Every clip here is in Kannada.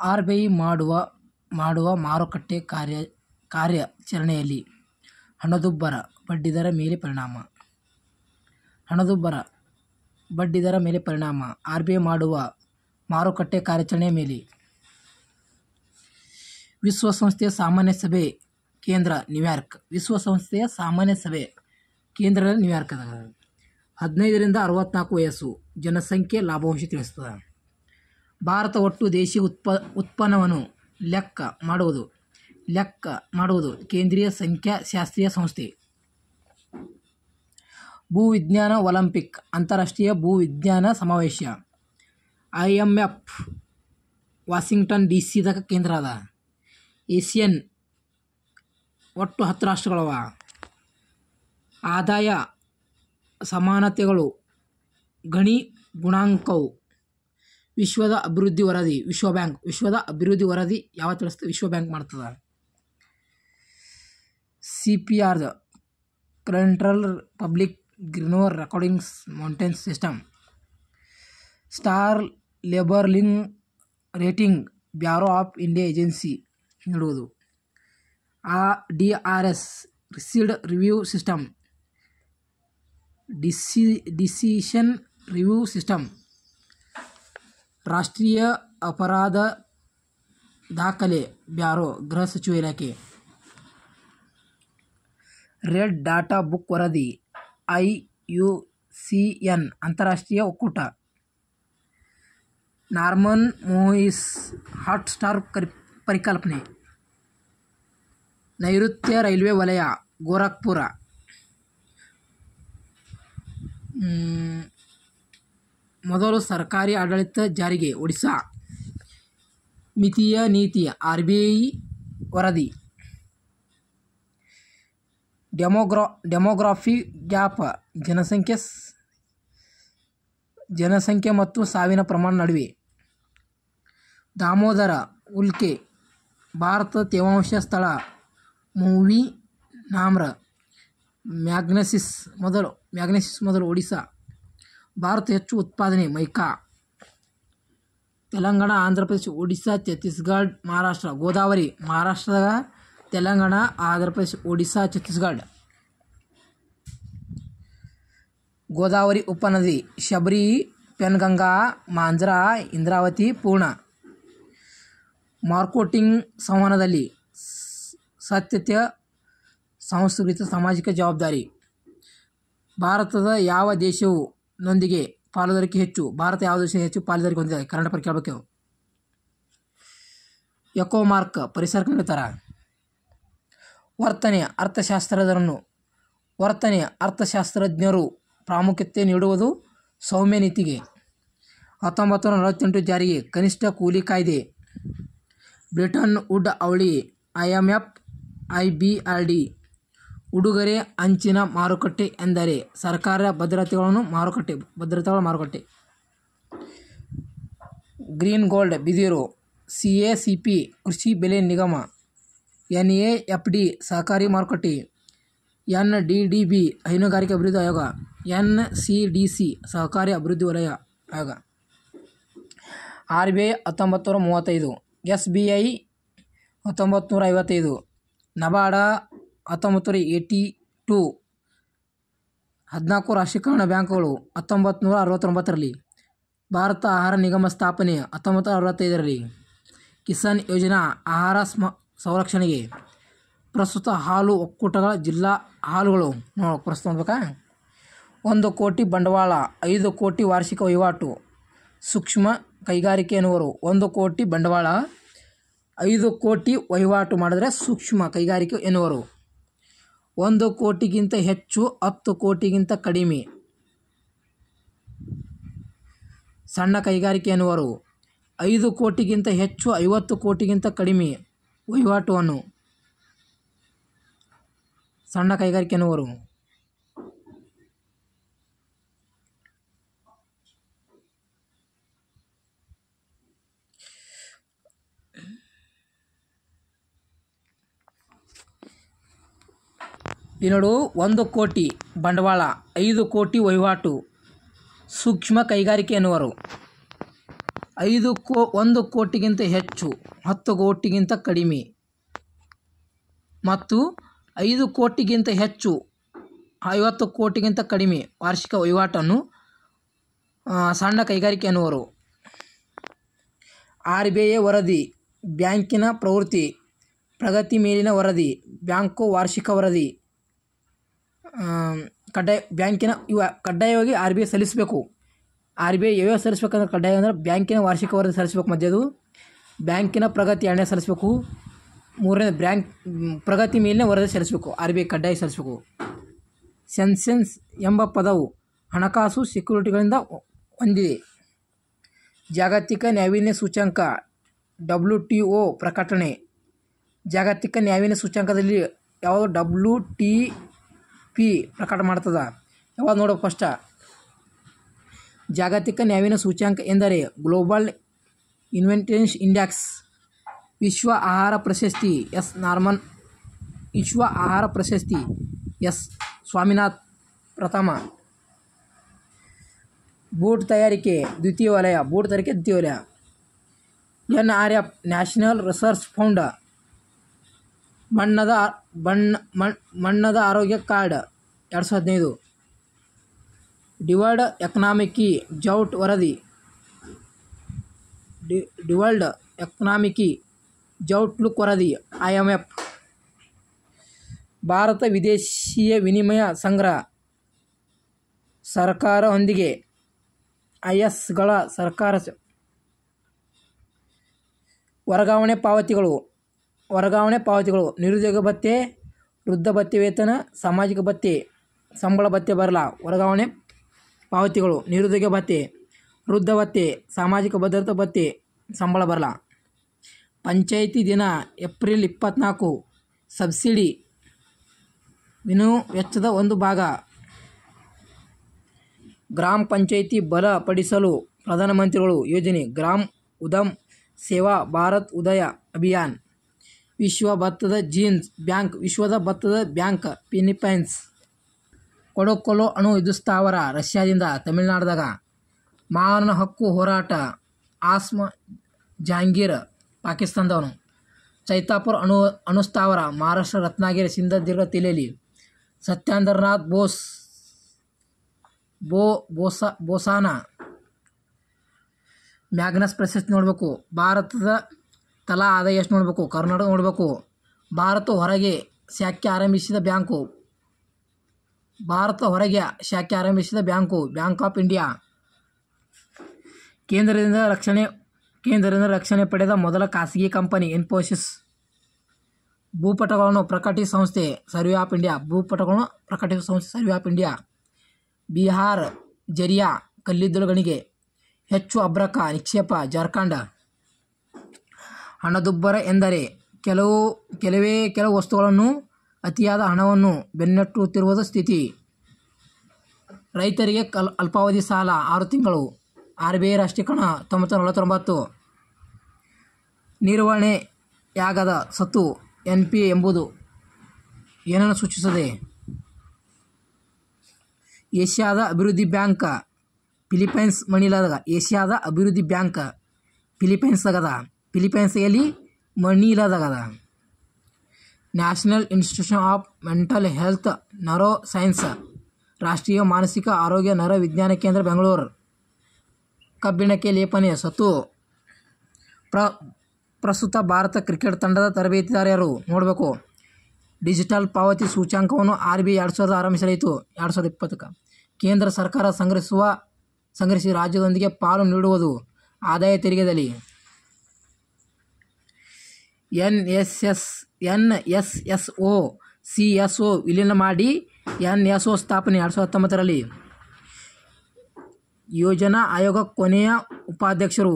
ಆರ್.ಬಿ.ಐ ಮಾಡುವ ಮಾರುಕಟ್ಟೆ ಕಾರ್ಯಾಚರಣೆಯಲ್ಲಿ ಹಣದುಬ್ಬರ ಬಡ್ಡಿದರ ಮೇಲೆ ಪರಿಣಾಮ. ಆರ್.ಬಿ.ಐ ಮಾಡುವ ಮಾರುಕಟ್ಟೆ ಕಾರ್ಯಾಚರಣೆಯ ಮೇಲೆ. ವಿಶ್ವಸಂಸ್ಥೆಯ ಸಾಮಾನ್ಯ ಸಭೆ ಕೇಂದ್ರ ನ್ಯೂಯಾರ್ಕ್. ವಿಶ್ವಸಂಸ್ಥೆಯ ಸಾಮಾನ್ಯ ಸಭೆ ಕೇಂದ್ರ ನ್ಯೂಯಾರ್ಕ್. 15 ರಿಂದ 64 ವಯಸ್ಸು. ಜನಸಂಖ್ಯೆ ಲಾಭಾಂಶ ತಿಳಿಸುತ್ತದೆ. ಭಾರತ ಒಟ್ಟು ದೇಶೀಯ ಉತ್ಪನ್ನವನ್ನು ಲೆಕ್ಕ ಮಾಡುವುದು ಕೇಂದ್ರೀಯ ಸಂಖ್ಯಾಶಾಸ್ತ್ರೀಯ ಸಂಸ್ಥೆ. ಭೂವಿಜ್ಞಾನ ಒಲಿಂಪಿಕ್ ಅಂತಾರಾಷ್ಟ್ರೀಯ ಭೂವಿಜ್ಞಾನ ಸಮಾವೇಶ. IMF ವಾಷಿಂಗ್ಟನ್ DC ದಾಗ ಕೇಂದ್ರ ಅದ. ಏಷಿಯನ್ ಒಟ್ಟು 10 ರಾಷ್ಟ್ರಗಳವ. ಆದಾಯ ಸಮಾನತೆಗಳು ಗಣಿ ಗುಣಾಂಕವು. ವಿಶ್ವದ ಅಭಿವೃದ್ಧಿ ವರದಿ. ವಿಶ್ವದ ಅಭಿವೃದ್ಧಿ ವರದಿ ಯಾವ ತಿಳಿಸ್ತದೆ? ವಿಶ್ವ ಬ್ಯಾಂಕ್ ಮಾಡ್ತದ. CPR central public grievance recordings mountain system. Star labour rating bureau of India agency ನೀಡುವುದು. DRS received review system. Decision review system. ರಾಷ್ಟ್ರೀಯ ಅಪರಾಧ ದಾಖಲೆ ಬ್ಯೂರೋ ಗೃಹ ಸಚಿವ ಇಲಾಖೆ. ರೆಡ್ ಡಾಟಾ ಬುಕ್ ವರದಿ. IUCN ಅಂತಾರಾಷ್ಟ್ರೀಯ ಒಕ್ಕೂಟ. ನಾರ್ಮನ್ ಮೋಯಿಸ್ ಹಾಟ್ ಸ್ಟಾರ್ ಪರಿಕಲ್ಪನೆ. ನೈಋತ್ಯ ರೈಲ್ವೆ ವಲಯ ಗೋರಖ್ಪುರ. ಮೊದಲು ಸರ್ಕಾರಿ ಆಡಳಿತ ಜಾರಿಗೆ ಒಡಿಶಾ. ಮಿತಿಯ ನೀತಿ. RBI ವರದಿ. ಡೆಮೋಗ್ರಾಫಿ ಗ್ಯಾಪ್. ಜನಸಂಖ್ಯೆ ಮತ್ತು ಸಾವಿನ ಪ್ರಮಾಣ ನಡುವೆ. ದಾಮೋದರ ಉಲ್ಕೆ. ಭಾರತದ ತೇವಾಂಶ ಸ್ಥಳ ಮೂವಿ ನಾಮ್ರ. ಮ್ಯಾಗ್ನೆಸಿಸ್ ಮೊದಲು ಒಡಿಶಾ. ಭಾರತ ಹೆಚ್ಚು ಉತ್ಪಾದನೆ ಮೈಕಾ. ತೆಲಂಗಾಣ, ಆಂಧ್ರ ಪ್ರದೇಶ, ಒಡಿಶಾ, ಛತ್ತೀಸ್ಗಢ, ಮಹಾರಾಷ್ಟ್ರ. ಗೋದಾವರಿ. ಮಹಾರಾಷ್ಟ್ರದಾಗ ತೆಲಂಗಾಣ, ಆಂಧ್ರ ಪ್ರದೇಶ, ಒಡಿಶಾ, ಛತ್ತೀಸ್ಗಢ. ಗೋದಾವರಿ ಉಪನದಿ. ಶಬರಿ, ಪೆನ್ಗಂಗಾ, ಮಾಂಜ್ರಾ, ಇಂದ್ರಾವತಿ, ಪೂರ್ಣ. ಮಾರ್ಕೆಟಿಂಗ್ ಸಂವಹನದಲ್ಲಿ ಸತ್ಯತೆ, ಸಾಂಸ್ಕೃತಿಕ ಸಾಮಾಜಿಕ ಜವಾಬ್ದಾರಿ. ಭಾರತದ ಯಾವ ದೇಶವು ನೊಂದಿಗೆ ಪಾಲುದಾರಿಕೆ ಹೆಚ್ಚು? ಭಾರತ ಯಾವ ದೇಶ ಹೆಚ್ಚು ಪಾಲುದಾರಿಕೆ ಹೊಂದಿದೆ? ಕನ್ನಡ ಪರೀಕ್ಷೆ ಕೇಳಬೇಕು. ಎಕೋಮಾರ್ಕ್ ಪರಿಸರ ನೀಡುತ್ತಾರ. ವರ್ತನೆ ಅರ್ಥಶಾಸ್ತ್ರಜ್ಞರು ಪ್ರಾಮುಖ್ಯತೆ ನೀಡುವುದು ಸೌಮ್ಯ ನೀತಿಗೆ. 1948 ಜಾರಿಗೆ. ಕನಿಷ್ಠ ಕೂಲಿ ಕಾಯ್ದೆ. ಬ್ರಿಟನ್ ವುಡ್ ಅವಳಿ. IMF IBRD. ಉಡುಗೊರೆ ಅಂಚಿನ ಮಾರುಕಟ್ಟೆ ಎಂದರೆ ಸರ್ಕಾರ ಭದ್ರತೆಗಳ ಮಾರುಕಟ್ಟೆ. ಗ್ರೀನ್ ಗೋಲ್ಡ್ ಬಿದಿರು. CACP ಕೃಷಿ ಬೆಲೆ ನಿಗಮ. NAFD ಸಹಕಾರಿ ಮಾರುಕಟ್ಟೆ. NDDB ಹೈನುಗಾರಿಕೆ ಅಭಿವೃದ್ಧಿ ಆಯೋಗ. NCDC ಸಹಕಾರಿ ಅಭಿವೃದ್ಧಿ ವಲಯ ಆಯೋಗ. RBI 1935. SBI 1955. ನಬಾರ್ಡ 1982. 14 ರಾಷ್ಟ್ರೀಕರಣ ಬ್ಯಾಂಕುಗಳು 1969ರಲ್ಲಿ. ಭಾರತ ಆಹಾರ ನಿಗಮ ಸ್ಥಾಪನೆ 1965ರಲ್ಲಿ. ಕಿಸಾನ್ ಯೋಜನಾ ಆಹಾರ ಸಂರಕ್ಷಣೆಗೆ. ಪ್ರಸ್ತುತ ಹಾಲು ಒಕ್ಕೂಟಗಳ ಜಿಲ್ಲಾ ಹಾಲುಗಳು ಪ್ರಸ್ತುತ ನೋಡ್ಬೇಕಾ. 1 ಕೋಟಿ ಬಂಡವಾಳ 5 ಕೋಟಿ ವಾರ್ಷಿಕ ವಹಿವಾಟು. ಸೂಕ್ಷ್ಮ ಕೈಗಾರಿಕೆ ಎನ್ನುವರು. 1 ಕೋಟಿ ಬಂಡವಾಳ 5 ಕೋಟಿ ವಹಿವಾಟು ಮಾಡಿದ್ರೆ ಸೂಕ್ಷ್ಮ ಕೈಗಾರಿಕೆ ಎನ್ನುವರು. 1 ಕೋಟಿಗಿಂತ ಹೆಚ್ಚು 10 ಕೋಟಿಗಿಂತ ಕಡಿಮೆ ಸಣ್ಣ ಕೈಗಾರಿಕೆ ಎನ್ನುವರು. 5 ಕೋಟಿಗಿಂತ ಹೆಚ್ಚು 50 ಕೋಟಿಗಿಂತ ಕಡಿಮೆ ವಹಿವಾಟುವನ್ನು ಸಣ್ಣ ಕೈಗಾರಿಕೆ ಎನ್ನುವರು. ನೋಡು, 1 ಕೋಟಿ ಬಂಡವಾಳ 5 ಕೋಟಿ ವಹಿವಾಟು ಸೂಕ್ಷ್ಮ ಕೈಗಾರಿಕೆ ಎನ್ನುವರು. 1 ಕೋಟಿಗಿಂತ ಹೆಚ್ಚು 10 ಕೋಟಿಗಿಂತ ಕಡಿಮೆ ಮತ್ತು 5 ಕೋಟಿಗಿಂತ ಹೆಚ್ಚು 50 ಕೋಟಿಗಿಂತ ಕಡಿಮೆ ವಾರ್ಷಿಕ ವಹಿವಾಟನ್ನು ಸಣ್ಣ ಕೈಗಾರಿಕೆ ಎನ್ನುವರು. RBI ವರದಿ, ಬ್ಯಾಂಕಿನ ಪ್ರವೃತ್ತಿ ಪ್ರಗತಿ ಮೇಲಿನ ವರದಿ, ಬ್ಯಾಂಕು ವಾರ್ಷಿಕ ವರದಿ ಕಡ್ಡಾಯವಾಗಿ RBI ಸಲ್ಲಿಸಬೇಕು. RBI ಯಾವ್ಯಾವ ಸಲ್ಲಿಸ್ಬೇಕಂದ್ರೆ ಕಡ್ಡಾಯ ಅಂದರೆ ಬ್ಯಾಂಕಿನ ವಾರ್ಷಿಕ ವರದಿ ಸಲ್ಲಿಸಬೇಕು, ಮಧ್ಯದು ಬ್ಯಾಂಕಿನ ಪ್ರಗತಿ ಎರಡನೇ ಸಲ್ಲಿಸಬೇಕು, ಮೂರನೇ ಪ್ರಗತಿ ಮೇಲಿನ ವರದಿ ಸಲ್ಲಿಸಬೇಕು. RBI ಕಡ್ಡಾಯ ಸಲ್ಲಿಸಬೇಕು. ಸೆನ್ಸೆಕ್ಸ್ ಎಂಬ ಪದವು ಹಣಕಾಸು ಸೆಕ್ಯುರಿಟಿಗಳಿಂದ ಹೊಂದಿದೆ. ಜಾಗತಿಕ ನಾವೀನ್ಯ ಸೂಚ್ಯಂಕ WTO ಪ್ರಕಟಣೆ. ಜಾಗತಿಕ ನಾವೀನ್ಯ ಸೂಚ್ಯಂಕದಲ್ಲಿ ಯಾವುದು WTP ಪ್ರಕಟ ಮಾಡ್ತದ ಯಾವಾಗ ನೋಡೋ ಫಸ್ಟ. ಜಾಗತಿಕ ನಾವೀನ್ಯ ಸೂಚ್ಯಂಕ ಎಂದರೆ ಗ್ಲೋಬಲ್ ಇನ್ವೆನ್ಷನ್ ಇಂಡೆಕ್ಸ್. ವಿಶ್ವ ಆಹಾರ ಪ್ರಶಸ್ತಿ ಎಸ್ ಸ್ವಾಮಿನಾಥನ್ ಪ್ರಥಮ. ಬೂಟ್ ತಯಾರಿಕೆ ದ್ವಿತೀಯ ವಲಯ. NRF national research fund. ಮಣ್ಣದ ಆರೋಗ್ಯ ಕಾರ್ಡ್ 2015. ಡಿವರ್ಲ್ಡ್ ಎಕನಾಮಿಕ್ ಔಟ್ಲುಕ್ ವರದಿ IMF. ಭಾರತ ವಿದೇಶೀಯ ವಿನಿಮಯ ಸಂಗ್ರಹ ಸರ್ಕಾರದೊಂದಿಗೆ ISಗಳ ಸರ್ಕಾರ. ವರ್ಗಾವಣೆ ಪಾವತಿಗಳು ನಿರುದ್ಯೋಗ ಭತ್ಯೆ, ವೃದ್ಧ ಭತ್ಯೆ, ವೇತನ, ಸಾಮಾಜಿಕ ಭತ್ಯೆ, ಸಂಬಳ ಭತ್ಯೆ ಬರಲ್ಲ. ವರ್ಗಾವಣೆ ಪಾವತಿಗಳು ನಿರುದ್ಯೋಗ ಭತ್ಯೆ, ವೃದ್ಧ ಭತ್ಯೆ, ಸಾಮಾಜಿಕ ಭದ್ರತಾ ಭತ್ಯೆ, ಸಂಬಳ ಬರಲ್ಲ. ಪಂಚಾಯಿತಿ ದಿನ ಏಪ್ರಿಲ್ 24. ಸಬ್ಸಿಡಿ ವಿನೂ ವೆಚ್ಚದ ಒಂದು ಭಾಗ. ಗ್ರಾಮ ಪಂಚಾಯಿತಿ ಬಲಪಡಿಸಲು ಪ್ರಧಾನಮಂತ್ರಿಗಳು ಯೋಜನೆ ಗ್ರಾಮ್ ಉದ್ಯಮ್ ಸೇವಾ ಭಾರತ್ ಉದಯ ಅಭಿಯಾನ್. ವಿಶ್ವದ ಭತ್ತದ ಬ್ಯಾಂಕ್ ಫಿಲಿಪೈನ್ಸ್. ಕೊಡೊಕೊಲೊ ಅಣು ವಿದ್ಯುತ್ ಸ್ಥಾವರ ರಷ್ಯಾದಿಂದ ತಮಿಳುನಾಡಿದಾಗ. ಮಾನವ ಹಕ್ಕು ಹೋರಾಟ ಆಸಮ್ ಜಹಾಂಗೀರ್ ಪಾಕಿಸ್ತಾನದವನು. ಚೈತಾಪುರ್ ಅಣುಸ್ಥಾವರ ಮಹಾರಾಷ್ಟ್ರ ರತ್ನಗಿರಿ ಸಿಂಧದುರ್ಗ ಜಿಲ್ಲೆಯಲ್ಲಿ. ಸತ್ಯೇಂದ್ರನಾಥ್ ಬೋಸಾನ ಮ್ಯಾಗ್ನಸ್ ಪ್ರಶಸ್ತಿ ನೋಡಬೇಕು. ಭಾರತದ ತಲಾ ಆದಾಯ ಎಷ್ಟು ನೋಡಬೇಕು. ಕರ್ನಾಟಕ ನೋಡಬೇಕು. ಭಾರತ ಹೊರಗೆ ಶಾಖೆ ಆರಂಭಿಸಿದ ಬ್ಯಾಂಕ್ ಆಫ್ ಇಂಡಿಯಾ. ಕೇಂದ್ರದಿಂದ ರಕ್ಷಣೆ ಪಡೆದ ಮೊದಲ ಖಾಸಗಿ ಕಂಪನಿ ಇನ್ಫೋಸಿಸ್. ಭೂಪಟಗಳನ್ನು ಪ್ರಕಟಿಸುವ ಸಂಸ್ಥೆ ಸರ್ವೆ ಆಫ್ ಇಂಡಿಯಾ. ಬಿಹಾರ್ ಜರಿಯಾ ಕಲ್ಲಿದ್ದಲು ಗಣಿಗೆ. ಹೆಚ್ಚು ಅಬ್ರಕ ನಿಕ್ಷೇಪ ಜಾರ್ಖಂಡ್. ಹಣದುಬ್ಬರ ಎಂದರೆ ಕೆಲವು ವಸ್ತುಗಳನ್ನು ಅತಿಯಾದ ಹಣವನ್ನು ಬೆನ್ನಟ್ಟುತ್ತಿರುವ ಸ್ಥಿತಿ. ರೈತರಿಗೆ ಅಲ್ಪಾವಧಿ ಸಾಲ 6 ತಿಂಗಳು. RBI ರಾಷ್ಟ್ರೀಕರಣ 1949. ನಿರ್ವಹಣೆಯಾಗದ ಸ್ವತ್ತು NPA ಎಂಬುದು ಏನನ್ನು ಸೂಚಿಸುತ್ತದೆ. ಏಷ್ಯಾದ ಅಭಿವೃದ್ಧಿ ಬ್ಯಾಂಕ್ ಫಿಲಿಪೈನ್ಸ್ ಮಣಿಲಾದಾಗ. ಏಷ್ಯಾದ ಅಭಿವೃದ್ಧಿ ಬ್ಯಾಂಕ್ ಫಿಲಿಪೈನ್ಸ್ನಲ್ಲಿ ಮಣಿಲಾದಾಗ. National institution of mental health neuro sciences. ರಾಷ್ಟ್ರೀಯ ಮಾನಸಿಕ ಆರೋಗ್ಯ ನರ ವಿಜ್ಞಾನ ಕೇಂದ್ರ ಬೆಂಗಳೂರು. ಕಬ್ಬಿಣಕ್ಕೆ ಲೇಪನೆ ಸತು. ಪ್ರಸ್ತುತ ಭಾರತ ಕ್ರಿಕೆಟ್ ತಂಡದ ತರಬೇತಿದಾರ ಯಾರು ನೋಡಬೇಕು. ಡಿಜಿಟಲ್ ಪಾವತಿ ಸೂಚ್ಯಂಕವನ್ನು RBI 2000 ಆರಂಭಿಸಲಾಯಿತು. 2020. ಕೇಂದ್ರ ಸರ್ಕಾರ ಸಂಗ್ರಹಿಸಿ ರಾಜ್ಯದೊಂದಿಗೆ ಪಾಲು ನೀಡುವುದು ಆದಾಯ ತೆರಿಗೆಯಲ್ಲಿ. CSO ವಿಲೀನ ಮಾಡಿ NSO ಸ್ಥಾಪನೆ 2019ರಲ್ಲಿ. ಯೋಜನಾ ಆಯೋಗದ ಕೊನೆಯ ಉಪಾಧ್ಯಕ್ಷರು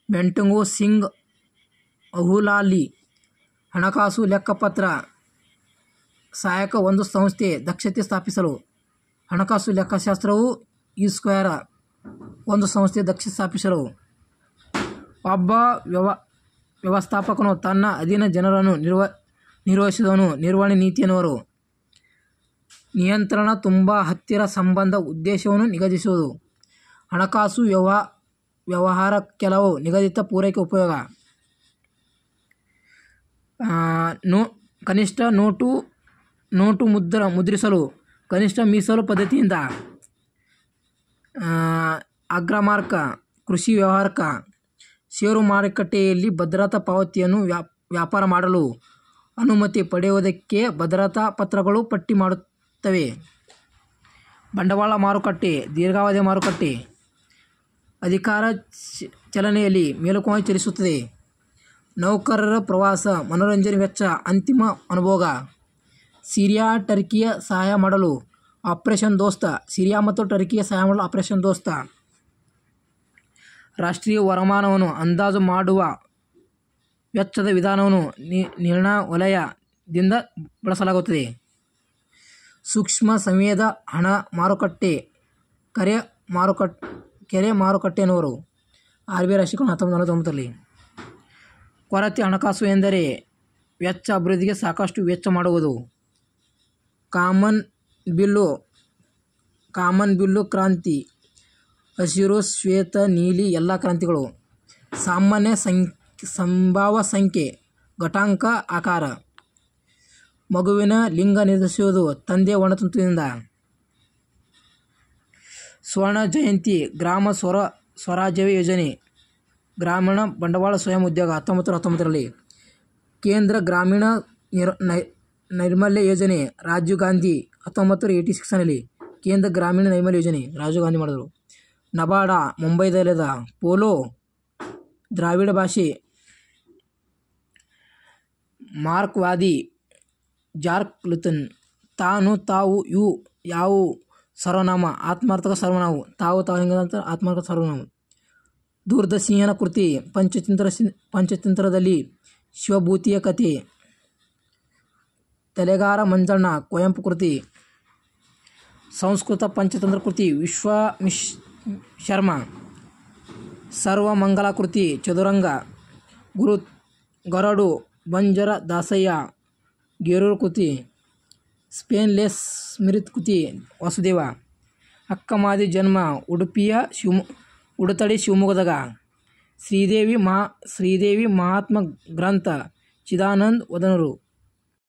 ಮೆಂಟುಂಗು ಸಿಂಗ್ ಅಹುಲಾಲಿ. ಹಣಕಾಸು ಲೆಕ್ಕಪತ್ರ ಸಹಾಯಕ ಒಂದು ಸಂಸ್ಥೆ ದಕ್ಷತೆ ಸ್ಥಾಪಿಸಲು. ಹಣಕಾಸು ಲೆಕ್ಕಶಾಸ್ತ್ರವು E² ಒಂದು ಸಂಸ್ಥೆ ದಕ್ಷತೆ ಸ್ಥಾಪಿಸಲು. ಒಬ್ಬ ವ್ಯವಸ್ಥಾಪಕನು ತನ್ನ ಅಧೀನ ಜನರನ್ನು ನಿರ್ವಹಿಸುವನು. ನಿರ್ವಹಣೆ ನೀತಿ ಎನ್ನುವರು. ನಿಯಂತ್ರಣ ತುಂಬ ಹತ್ತಿರ ಸಂಬಂಧ ಉದ್ದೇಶವನ್ನು ನಿಗದಿಸುವುದು. ಹಣಕಾಸು ವ್ಯವಹಾರ ಕೆಲವು ನಿಗದಿತ ಪೂರೈಕೆ ಉಪಯೋಗ. ಕನಿಷ್ಠ ನೋಟು ಮುದ್ರಿಸಲು ಕನಿಷ್ಠ ಮೀಸಲು ಪದ್ಧತಿಯಿಂದ. ಅಗ್ರಮಾರ್ಕ ಕೃಷಿ ವ್ಯವಹಾರಕ ಷೇರು ಮಾರುಕಟ್ಟೆಯಲ್ಲಿ ಭದ್ರತಾ ಪಾವತಿಯನ್ನು ವ್ಯಾಪಾರ ಮಾಡಲು ಅನುಮತಿ ಪಡೆಯುವುದಕ್ಕೆ ಭದ್ರತಾ ಪತ್ರಗಳು ಪಟ್ಟಿ ಮಾಡುತ್ತವೆ. ಬಂಡವಾಳ ಮಾರುಕಟ್ಟೆ ದೀರ್ಘಾವಧಿಯ ಮಾರುಕಟ್ಟೆ ಅಧಿಕಾರ ಚಲನೆಯಲ್ಲಿ ಮೇಲುಕೋನ ಚಲಿಸುತ್ತದೆ. ನೌಕರರ ಪ್ರವಾಸ ಮನೋರಂಜನೆ ವೆಚ್ಚ ಅಂತಿಮ ಅನುಭೋಗ. ಸಿರಿಯಾ ಟರ್ಕಿಯ ಸಹಾಯ ಮಾಡಲು ಆಪರೇಷನ್ ದೋಸ್ತ. ಸಿರಿಯಾ ಮತ್ತು ಟರ್ಕಿಯ ಸಹಾಯ ಮಾಡಲು ಆಪರೇಷನ್ ದೋಸ್ತ. ರಾಷ್ಟ್ರೀಯ ವರಮಾನವನ್ನು ಅಂದಾಜು ಮಾಡುವ ವೆಚ್ಚದ ವಿಧಾನವನ್ನು ನಿರ್ಣಾವಲಯದಿಂದ ಬಳಸಲಾಗುತ್ತದೆ. ಸೂಕ್ಷ್ಮ ಸಮಯದ ಹಣ ಮಾರುಕಟ್ಟೆ ಕೆರೆ ಮಾರುಕಟ್ಟೆ ಎನ್ನುವರು. RBI ರಾಷ್ಟ್ರೀಕರಣ 1949ರಲ್ಲಿ. ಕೊರತೆ ಹಣಕಾಸು ಎಂದರೆ ವೆಚ್ಚ ಅಭಿವೃದ್ಧಿಗೆ ಸಾಕಷ್ಟು ವೆಚ್ಚ ಮಾಡುವುದು. ಕಾಮನ್ ಬಿಲ್ಲು ಕ್ರಾಂತಿ ಹಸಿರು ಶ್ವೇತ ನೀಲಿ ಎಲ್ಲ ಕ್ರಾಂತಿಗಳು. ಸಾಮಾನ್ಯ ಸಂಭಾವ್ಯ ಸಂಖ್ಯೆ ಘಾತಾಂಕ ಆಕಾರ. ಮಗುವಿನ ಲಿಂಗ ನಿರ್ಧರಿಸುವುದು ತಂದೆಯ ವರ್ಣತಂತುವಿನಿಂದ. ಸ್ವರ್ಣ ಜಯಂತಿ ಗ್ರಾಮ ಸ್ವರಾಜ್ಯ ಯೋಜನೆ ಗ್ರಾಮೀಣ ಬಂಡವಾಳ ಸ್ವಯಂ ಉದ್ಯೋಗ 1919ರಲ್ಲಿ. ಕೇಂದ್ರ ಗ್ರಾಮೀಣ ನೈರ್ಮಲ್ಯ ಯೋಜನೆ ರಾಜೀವ್ ಗಾಂಧಿ 1986ನಲ್ಲಿ. ಕೇಂದ್ರ ಗ್ರಾಮೀಣ ನೈರ್ಮಲ್ಯ ಯೋಜನೆ ರಾಜೀವ್ ಗಾಂಧಿ ಮಾಡಿದರು. ನಬಾರ್ಡ ಮುಂಬೈದಲ್ಲಿದೆ. ಪೋಲೋ ದ್ರಾವಿಡ ಭಾಷೆ. ಮಾರ್ಕ್ಸ್ವಾದಿ ಜಾರ್ಕ್ ಲುತನ್. ತಾನು ತಾವು ಇವು ಯಾವು ಸರ್ವನಾಮ ಆತ್ಮಾರ್ಥಕ ಸರ್ವನಾಮ. ತಾವು ಆತ್ಮಾರ್ಥಕ ಸರ್ವನಾಮ. ದೂರದರ್ಶಿಯನ ಕೃತಿ ಪಂಚತಂತ್ರದಲ್ಲಿ ಶಿವಭೂತಿಯ ಕಥೆ. ತಲೆಗಾರ ಮಂಜಣ್ಣ ಕುವೆಂಪು ಕೃತಿ. ಸಂಸ್ಕೃತ ಪಂಚತಂತ್ರ ಕೃತಿ ವಿಶ್ವಮಿಶ್ರಮ. ಸರ್ವಮಂಗಲ ಕೃತಿ ಚದುರಂಗ. ಗರಡು ಬಂಜರ ದಾಸಯ್ಯ ಗೇರೂರು ಕೃತಿ. ಸ್ಪೇನ್ ಲೆಸ್ ಸ್ಮಿರಿತ್ ಕೃತಿ ವಾಸುದೇವ. ಅಕ್ಕಮಾದಿ ಜನ್ಮ ಉಡುತಡಿ ಶಿವಮೊಗ್ಗದಾಗ. ಶ್ರೀದೇವಿ ಮಹಾತ್ಮ ಗ್ರಂಥ ಚಿದಾನಂದ ವದನರು.